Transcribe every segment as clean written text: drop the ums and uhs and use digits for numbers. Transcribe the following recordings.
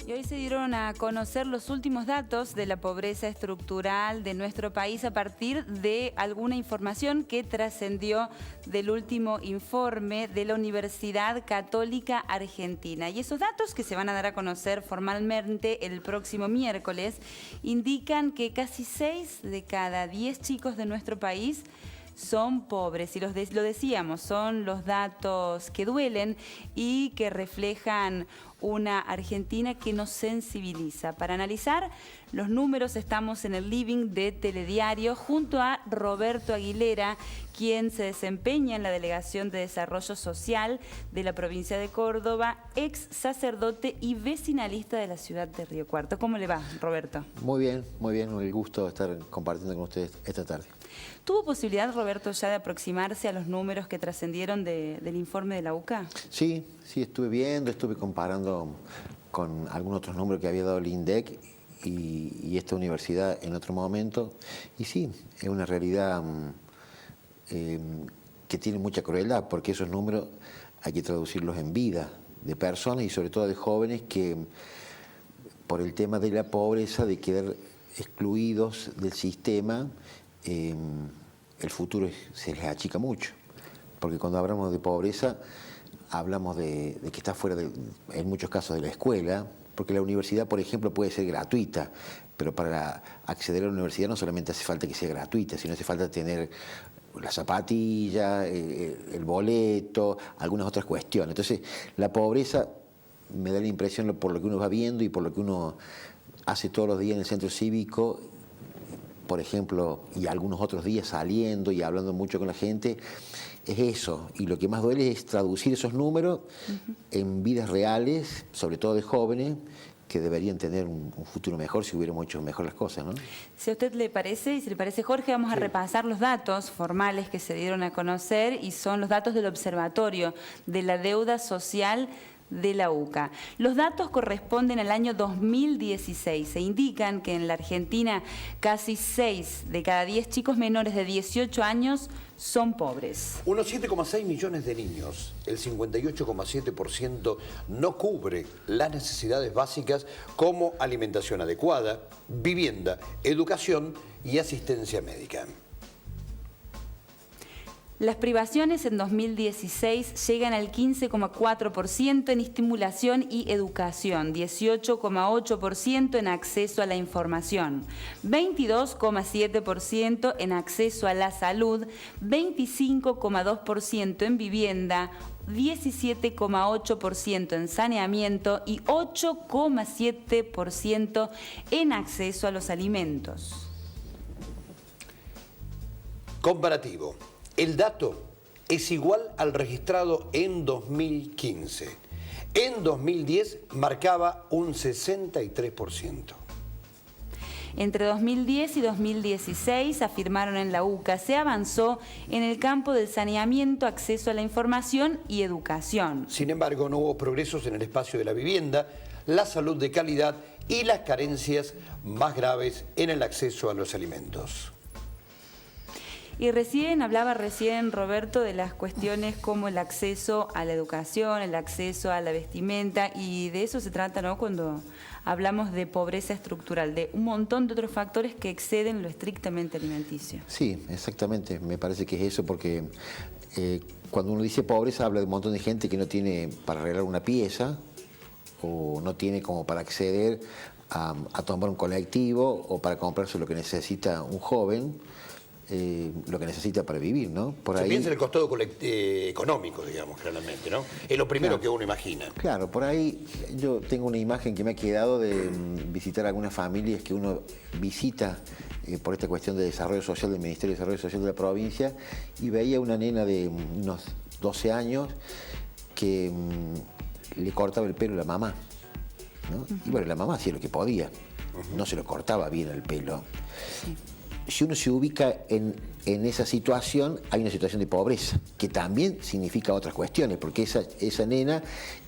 Y hoy se dieron a conocer los últimos datos de la pobreza estructural de nuestro país a partir de alguna información que trascendió del último informe de la Universidad Católica Argentina. Y esos datos, que se van a dar a conocer formalmente el próximo miércoles, indican que casi 6 de cada 10 chicos de nuestro país son pobres, y lo decíamos, son los datos que duelen y que reflejan una Argentina que nos sensibiliza. Para analizar los números estamos en el living de Telediario junto a Roberto Aguilera, quien se desempeña en la Delegación de Desarrollo Social de la provincia de Córdoba, ex sacerdote y vecinalista de la ciudad de Río Cuarto. ¿Cómo le va, Roberto? Muy bien, el gusto de estar compartiendo con ustedes esta tarde. ¿Tuvo posibilidad, Roberto, ya de aproximarse a los números que trascendieron del informe de la UCA? Sí, estuve viendo, estuve comparando con algunos otros números que había dado el INDEC y esta universidad en otro momento. Y sí, es una realidad que tiene mucha crueldad, porque esos números hay que traducirlos en vida de personas y sobre todo de jóvenes que, por el tema de la pobreza, de quedar excluidos del sistema, el futuro se les achica mucho, porque cuando hablamos de pobreza hablamos de que está fuera, en muchos casos, de la escuela, porque la universidad, por ejemplo, puede ser gratuita, pero para acceder a la universidad no solamente hace falta que sea gratuita, sino hace falta tener la zapatilla, el boleto, algunas otras cuestiones. Entonces, la pobreza, me da la impresión, por lo que uno va viendo y por lo que uno hace todos los días en el centro cívico, por ejemplo, y algunos otros días saliendo y hablando mucho con la gente, es eso. Y lo que más duele es traducir esos números en vidas reales, sobre todo de jóvenes, que deberían tener un futuro mejor si hubiéramos hecho mejor las cosas, ¿no? Si a usted le parece, y si le parece, Jorge, vamos a repasar los datos formales que se dieron a conocer, y son los datos del Observatorio de la Deuda Social de la UCA. Los datos corresponden al año 2016 e indican que en la Argentina casi 6 de cada 10 chicos menores de 18 años son pobres. Unos 7,6 millones de niños, el 58,7%, no cubre las necesidades básicas como alimentación adecuada, vivienda, educación y asistencia médica. Las privaciones en 2016 llegan al 15,4% en estimulación y educación, 18,8% en acceso a la información, 22,7% en acceso a la salud, 25,2% en vivienda, 17,8% en saneamiento y 8,7% en acceso a los alimentos. Comparativo. El dato es igual al registrado en 2015. En 2010 marcaba un 63%. Entre 2010 y 2016, afirmaron en la UCA, se avanzó en el campo del saneamiento, acceso a la información y educación. Sin embargo, no hubo progresos en el espacio de la vivienda, la salud de calidad y las carencias más graves en el acceso a los alimentos. Y hablaba recién Roberto de las cuestiones como el acceso a la educación, el acceso a la vestimenta, y de eso se trata, ¿no?, cuando hablamos de pobreza estructural, de un montón de otros factores que exceden lo estrictamente alimenticio. Sí, exactamente, me parece que es eso, porque cuando uno dice pobreza habla de un montón de gente que no tiene para arreglar una pieza o no tiene como para acceder a tomar un colectivo o para comprarse lo que necesita un joven, lo que necesita para vivir, ¿no? Se piensa en el costado económico, digamos, claramente, ¿no? Es lo primero que uno imagina. Claro, por ahí yo tengo una imagen que me ha quedado de visitar algunas familias que uno visita por esta cuestión de desarrollo social del Ministerio de Desarrollo Social de la provincia, y veía una nena de unos 12 años que le cortaba el pelo a la mamá, ¿no? Y bueno, la mamá hacía lo que podía, no se lo cortaba bien el pelo. Sí. Si uno se ubica en esa situación, hay una situación de pobreza, que también significa otras cuestiones, porque esa nena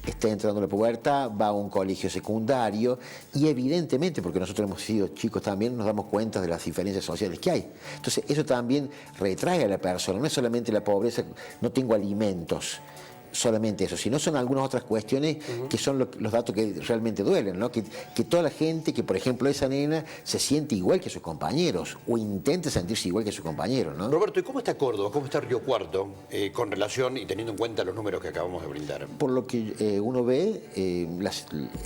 está entrando a la pubertad, va a un colegio secundario, y evidentemente, porque nosotros hemos sido chicos también, nos damos cuenta de las diferencias sociales que hay. Entonces, eso también retrae a la persona, no es solamente la pobreza, no tengo alimentos. solamente eso, sino son algunas otras cuestiones que son los datos que realmente duelen, ¿no? Que toda la gente, que por ejemplo esa nena se siente igual que sus compañeros o intente sentirse igual que sus compañeros, ¿no? Roberto, ¿y cómo está Córdoba, cómo está Río Cuarto con relación y teniendo en cuenta los números que acabamos de brindar? Por lo que uno ve,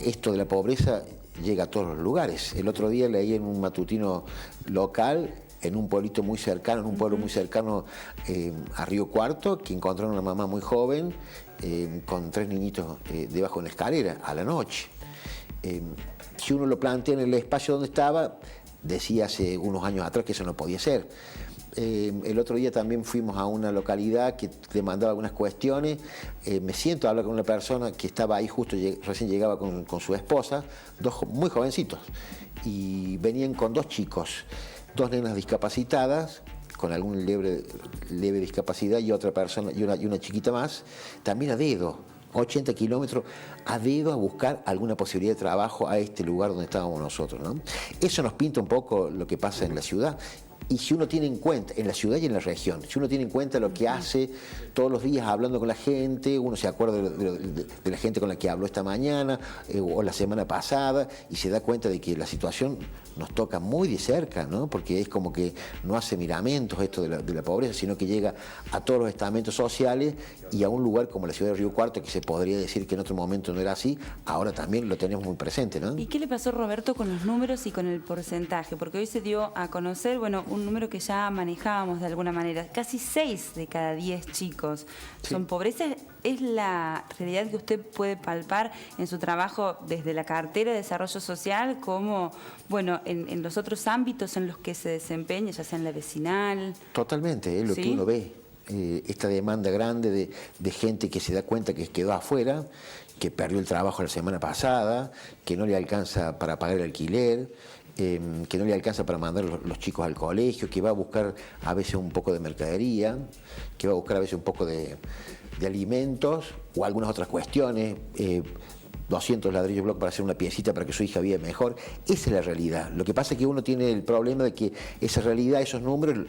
esto de la pobreza llega a todos los lugares. El otro día leí en un matutino local, en un pueblito muy cercano, en un pueblo muy cercano a Río Cuarto, que encontraron a una mamá muy joven con 3 niñitos debajo de una escalera a la noche. Si uno lo plantea en el espacio donde estaba, decía hace unos años atrás que eso no podía ser. El otro día también fuimos a una localidad que demandaba algunas cuestiones. Me siento a hablar con una persona que estaba ahí justo, recién llegaba con su esposa, 2 muy jovencitos, y venían con 2 chicos, 2 nenas discapacitadas, con algún leve discapacidad, y otra persona, y una chiquita más, también a dedo, 80 kilómetros a dedo a buscar alguna posibilidad de trabajo a este lugar donde estábamos nosotros, ¿no? Eso nos pinta un poco lo que pasa en la ciudad. Y si uno tiene en cuenta, en la ciudad y en la región, si uno tiene en cuenta lo que hace todos los días hablando con la gente, uno se acuerda de la gente con la que habló esta mañana o la semana pasada, y se da cuenta de que la situación nos toca muy de cerca, ¿no? Porque es como que no hace miramentos esto de la pobreza, sino que llega a todos los estamentos sociales y a un lugar como la ciudad de Río Cuarto, que se podría decir que en otro momento no era así, ahora también lo tenemos muy presente, ¿no? ¿Y qué le pasó, Roberto, con los números y con el porcentaje? Porque hoy se dio a conocer, bueno, un número que ya manejábamos de alguna manera. Casi 6 de cada 10 chicos son pobreza. ¿Es la realidad que usted puede palpar en su trabajo desde la cartera de desarrollo social como, bueno, en los otros ámbitos en los que se desempeña, ya sea en la vecinal? Totalmente, es lo que uno ve. Esta demanda grande de gente que se da cuenta que quedó afuera, que perdió el trabajo la semana pasada, que no le alcanza para pagar el alquiler, que no le alcanza para mandar los chicos al colegio, que va a buscar a veces un poco de mercadería, que va a buscar a veces un poco de alimentos o algunas otras cuestiones, 200 ladrillos block para hacer una piecita para que su hija viva mejor. Esa es la realidad. Lo que pasa es que uno tiene el problema de que esa realidad, esos números,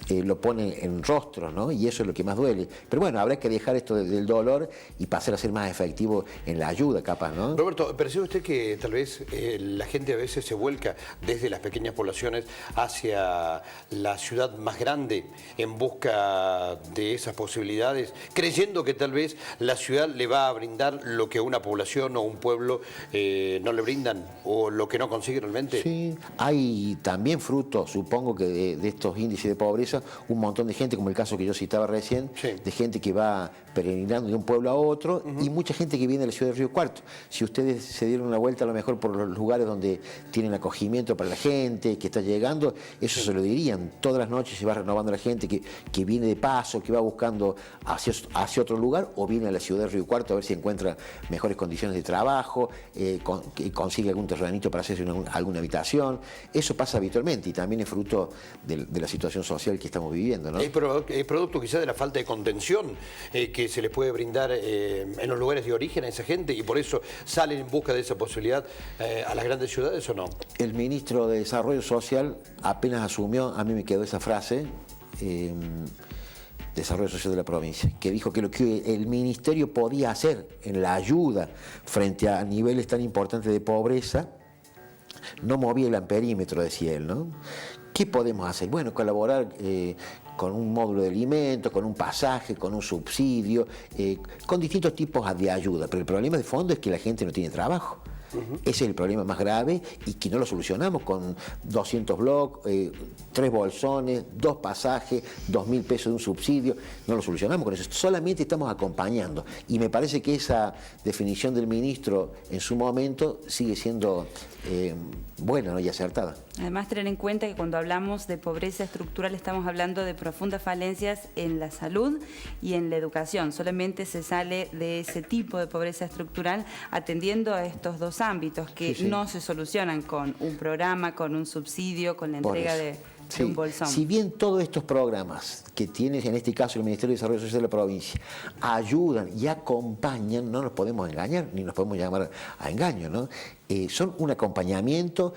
lo ponen en rostro, ¿no? Y eso es lo que más duele. Pero bueno, habrá que dejar esto del dolor y pasar a ser más efectivo en la ayuda, capaz, ¿no? Roberto, ¿percibe usted que tal vez la gente a veces se vuelca desde las pequeñas poblaciones hacia la ciudad más grande en busca de esas posibilidades, creyendo que tal vez la ciudad le va a brindar lo que una población o un pueblo no le brindan o lo que no consigue realmente? Sí, hay también fruto, supongo que de estos índices de pobreza, un montón de gente, como el caso que yo citaba recién, de gente que va peregrinando de un pueblo a otro, y mucha gente que viene de la ciudad de Río Cuarto. Si ustedes se dieron una vuelta a lo mejor por los lugares donde tienen acogimiento para la gente que está llegando, eso se lo dirían. Todas las noches se va renovando la gente que viene de paso, que va buscando hacia otro lugar, o viene a la ciudad de Río Cuarto a ver si encuentra mejores condiciones de trabajo, consigue algún terrenito para hacerse alguna habitación. Eso pasa habitualmente y también es fruto de la situación social que estamos viviendo, ¿no? Es producto quizás de la falta de contención que se les puede brindar en los lugares de origen a esa gente, y por eso salen en busca de esa posibilidad a las grandes ciudades, ¿o no? El ministro de Desarrollo Social apenas asumió, a mí me quedó esa frase, Desarrollo Social de la provincia, que dijo que lo que el ministerio podía hacer en la ayuda frente a niveles tan importantes de pobreza no movía el amperímetro, decía él, ¿no? ¿Qué podemos hacer? Bueno, colaborar con un módulo de alimentos, con un pasaje, con un subsidio, con distintos tipos de ayuda, pero el problema de fondo es que la gente no tiene trabajo. Ese es el problema más grave y que no lo solucionamos con 200 blogs, 3 bolsones, 2 pasajes, 2.000 pesos de un subsidio. No lo solucionamos con eso, solamente estamos acompañando. Y me parece que esa definición del ministro en su momento sigue siendo buena, ¿no? Y acertada. Además, tener en cuenta que cuando hablamos de pobreza estructural estamos hablando de profundas falencias en la salud y en la educación. Solamente se sale de ese tipo de pobreza estructural atendiendo a estos dos ámbitos que no se solucionan con un programa, con un subsidio, con la entrega de un bolsón. Si bien todos estos programas que tiene en este caso el Ministerio de Desarrollo Social de la provincia ayudan y acompañan, no nos podemos engañar ni nos podemos llamar a engaño, ¿no? Son un acompañamiento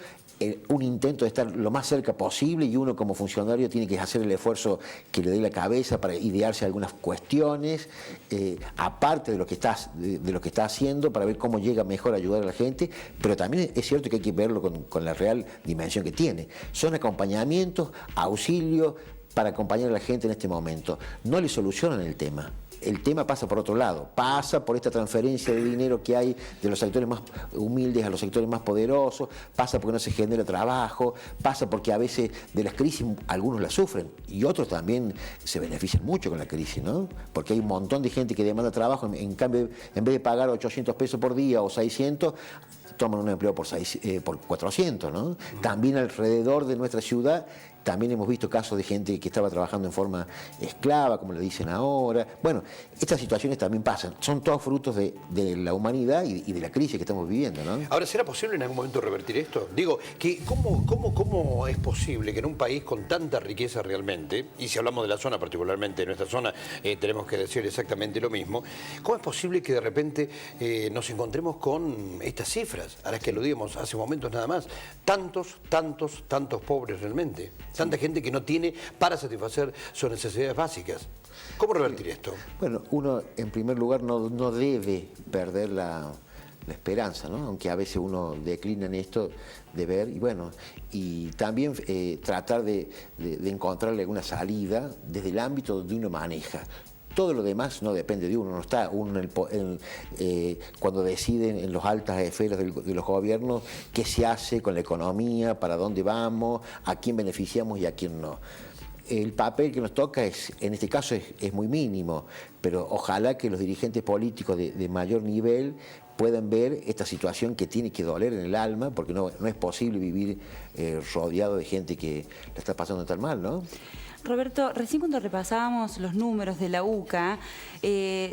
un intento de estar lo más cerca posible y uno como funcionario tiene que hacer el esfuerzo que le dé la cabeza para idearse algunas cuestiones, aparte de lo que está haciendo, para ver cómo llega mejor a ayudar a la gente, pero también es cierto que hay que verlo con la real dimensión que tiene. Son acompañamientos, auxilio para acompañar a la gente en este momento. No le solucionan el tema. El tema pasa por otro lado, pasa por esta transferencia de dinero que hay de los sectores más humildes a los sectores más poderosos, pasa porque no se genera trabajo, pasa porque a veces de las crisis algunos la sufren y otros también se benefician mucho con la crisis, ¿no? Porque hay un montón de gente que demanda trabajo, en cambio, en vez de pagar 800 pesos por día o 600, toman un empleo por 400, ¿no? También alrededor de nuestra ciudad también hemos visto casos de gente que estaba trabajando en forma esclava, como le dicen ahora. Bueno, estas situaciones también pasan. Son todos frutos de la humanidad y de la crisis que estamos viviendo, ¿no? Ahora, ¿será posible en algún momento revertir esto? Digo, ¿cómo es posible que en un país con tanta riqueza realmente, y si hablamos de la zona, particularmente de nuestra zona, tenemos que decir exactamente lo mismo, ¿cómo es posible que de repente nos encontremos con estas cifras, a las que aludíamos hace momentos nada más? Tantos pobres realmente. Tanta gente que no tiene para satisfacer sus necesidades básicas. ¿Cómo revertir esto? Bueno, uno en primer lugar no debe perder la esperanza, ¿no? Aunque a veces uno declina en esto de ver, y bueno, y también tratar de encontrarle alguna salida desde el ámbito donde uno maneja. Todo lo demás no depende de uno, no está uno cuando deciden en las altas esferas de los gobiernos qué se hace con la economía, para dónde vamos, a quién beneficiamos y a quién no. El papel que nos toca en este caso es muy mínimo, pero ojalá que los dirigentes políticos de mayor nivel puedan ver esta situación que tiene que doler en el alma, porque no es posible vivir rodeado de gente que la está pasando tan mal, ¿no? Roberto, recién cuando repasábamos los números de la UCA,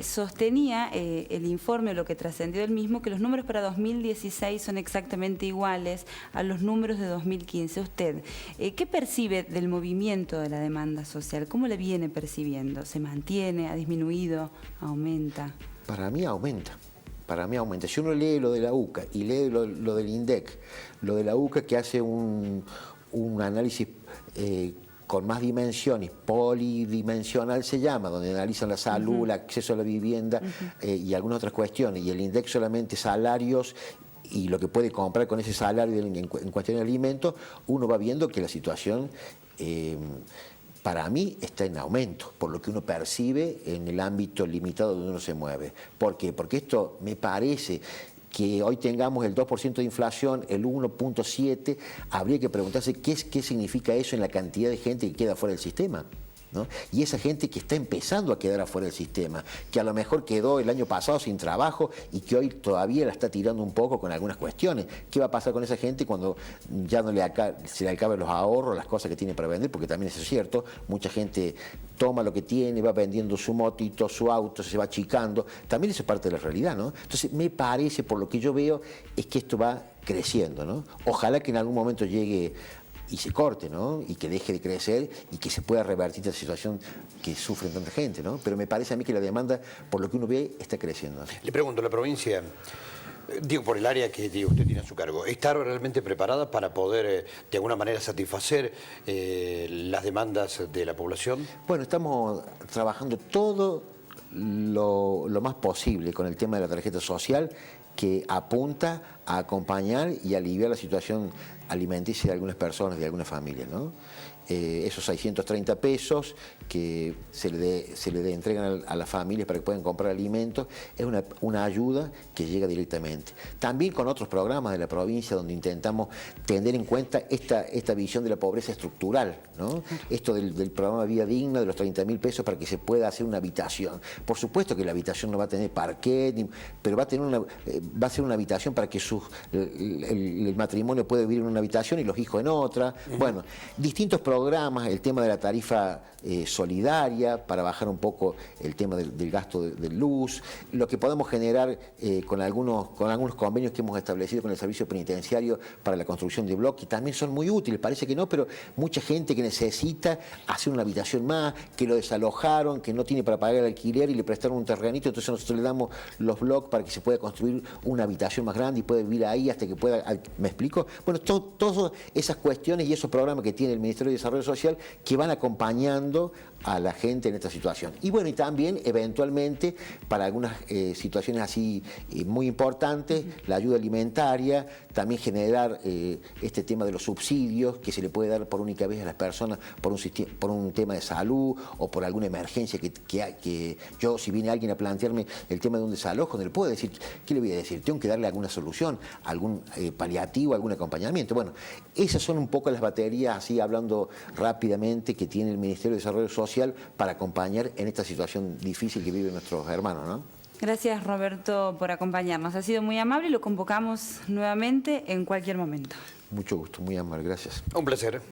sostenía el informe, lo que trascendió del mismo, que los números para 2016 son exactamente iguales a los números de 2015. Usted, ¿qué percibe del movimiento de la demanda social? ¿Cómo le viene percibiendo? ¿Se mantiene? ¿Ha disminuido? ¿Aumenta? Para mí aumenta. Para mí aumenta. Si uno lee lo de la UCA y lee lo del INDEC, lo de la UCA que hace un análisis con más dimensiones, polidimensional se llama, donde analizan la salud, el acceso a la vivienda y algunas otras cuestiones, y el INDEC solamente salarios y lo que puede comprar con ese salario en cuestión de alimentos, uno va viendo que la situación para mí está en aumento, por lo que uno percibe en el ámbito limitado donde uno se mueve. ¿Por qué? Porque esto me parece que hoy tengamos el 2% de inflación, el 1.7%, habría que preguntarse qué significa eso en la cantidad de gente que queda fuera del sistema, ¿no? Y esa gente que está empezando a quedar afuera del sistema, que a lo mejor quedó el año pasado sin trabajo y que hoy todavía la está tirando un poco con algunas cuestiones. ¿Qué va a pasar con esa gente cuando ya no se le acaben los ahorros, las cosas que tiene para vender? Porque también eso es cierto, mucha gente toma lo que tiene, va vendiendo su motito, su auto, se va achicando. También eso es parte de la realidad, ¿no? Entonces me parece, por lo que yo veo, es que esto va creciendo, ¿no? Ojalá que en algún momento llegue y se corte, ¿no? Y que deje de crecer y que se pueda revertir esta situación que sufren tanta gente, ¿no? Pero me parece a mí que la demanda, por lo que uno ve, está creciendo. Le pregunto, la provincia, digo por el área que usted tiene a su cargo, ¿está realmente preparada para poder de alguna manera satisfacer las demandas de la población? Bueno, estamos trabajando todo lo más posible con el tema de la tarjeta social, que apunta a acompañar y aliviar la situación alimenticia de algunas personas, de algunas familias, ¿no? Esos 630 pesos que se le entregan a las familias para que puedan comprar alimentos, es una ayuda que llega directamente. También con otros programas de la provincia donde intentamos tener en cuenta esta visión de la pobreza estructural, ¿no? Esto del programa Vida Digna, de los 30.000 pesos para que se pueda hacer una habitación. Por supuesto que la habitación no va a tener parquet, pero va a ser una habitación para que el matrimonio pueda vivir en una habitación y los hijos en otra. Bueno, distintos programas, el tema de la tarifa solidaria para bajar un poco el tema del gasto de luz, lo que podemos generar con algunos convenios que hemos establecido con el servicio penitenciario para la construcción de bloques, también son muy útiles, parece que no, pero mucha gente que necesita hacer una habitación más, que lo desalojaron, que no tiene para pagar el alquiler y le prestaron un terrenito, entonces nosotros le damos los bloques para que se pueda construir una habitación más grande y pueda vivir ahí hasta que pueda, ¿me explico? Bueno, todas esas cuestiones y esos programas que tiene el Ministerio de Desarrollo Social que van acompañando a la gente en esta situación. Y bueno, y también eventualmente para algunas situaciones así muy importantes, la ayuda alimentaria, también generar este tema de los subsidios que se le puede dar por única vez a las personas por un tema de salud o por alguna emergencia que yo, si viene alguien a plantearme el tema de un desalojo, no le puedo decir, ¿qué le voy a decir? Tengo que darle alguna solución, algún paliativo, algún acompañamiento. Bueno, esas son un poco las baterías, así hablando rápidamente, que tiene el Ministerio de Desarrollo Social para acompañar en esta situación difícil que viven nuestros hermanos, ¿no? Gracias, Roberto, por acompañarnos. Ha sido muy amable y lo convocamos nuevamente en cualquier momento. Mucho gusto, muy amable, gracias. Un placer.